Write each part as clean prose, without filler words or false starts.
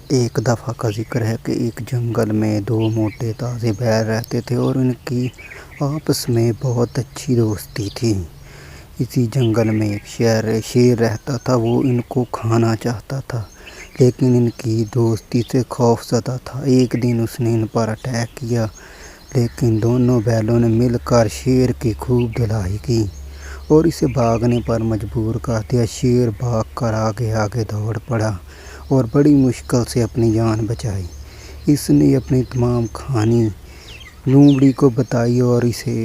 ایک دفعہ کا ذکر ہے کہ ایک جنگل میں دو موٹے تازے بیل رہتے تھے اور ان کی آپس میں بہت اچھی دوستی تھی۔ اسی جنگل میں ایک شیر رہتا تھا۔ وہ ان کو کھانا چاہتا تھا لیکن ان کی دوستی سے خوف زدہ تھا۔ ایک دن اس نے ان پر اٹیک کیا لیکن دونوں بیلوں نے مل کر شیر کی خوب دھلائی کی اور اسے بھاگنے پر مجبور کر دیا۔ شیر بھاگ کر آگے آگے دوڑ پڑا اور بڑی مشکل سے اپنی جان بچائی۔ اس نے اپنی تمام کہانی لومڑی کو بتائی اور اسے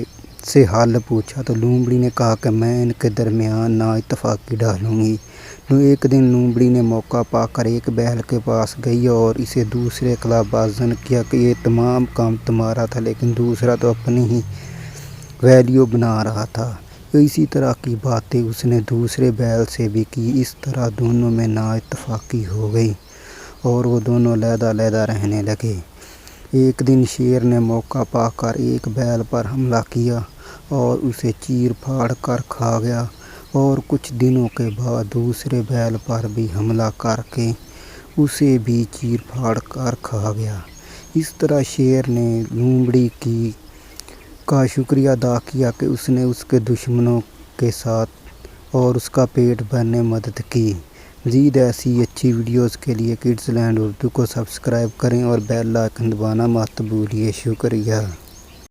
سے حل پوچھا تو لومڑی نے کہا کہ میں ان کے درمیان نا اتفاقی ڈالوں گی۔ ایک دن لومڑی نے موقع پا کر ایک بیل کے پاس گئی اور اسے دوسرے خلاف بازن کیا کہ یہ تمام کام تمہارا تھا لیکن دوسرا تو اپنی ہی ویڈیو بنا رہا تھا۔ اسی طرح کی باتیں اس نے دوسرے بیل سے بھی کی۔ اس طرح دونوں میں نا اتفاقی ہو گئی اور وہ دونوں علیحدہ علیحدہ رہنے لگے۔ ایک دن شیر نے موقع پا کر ایک بیل پر حملہ کیا اور اسے چیر پھاڑ کر کھا گیا اور کچھ دنوں کے بعد دوسرے بیل پر بھی حملہ کر کے اسے بھی چیر پھاڑ کر کھا گیا۔ اس طرح شیر نے لومڑی کا شکریہ ادا کیا کہ اس نے اس کے دشمنوں کے ساتھ اور اس کا پیٹ بھرنے مدد کی۔ مزید ایسی اچھی ویڈیوز کے لیے کڈز لینڈ اردو کو سبسکرائب کریں اور بیل آئیکن دبانا مت بھولیے۔ شکریہ۔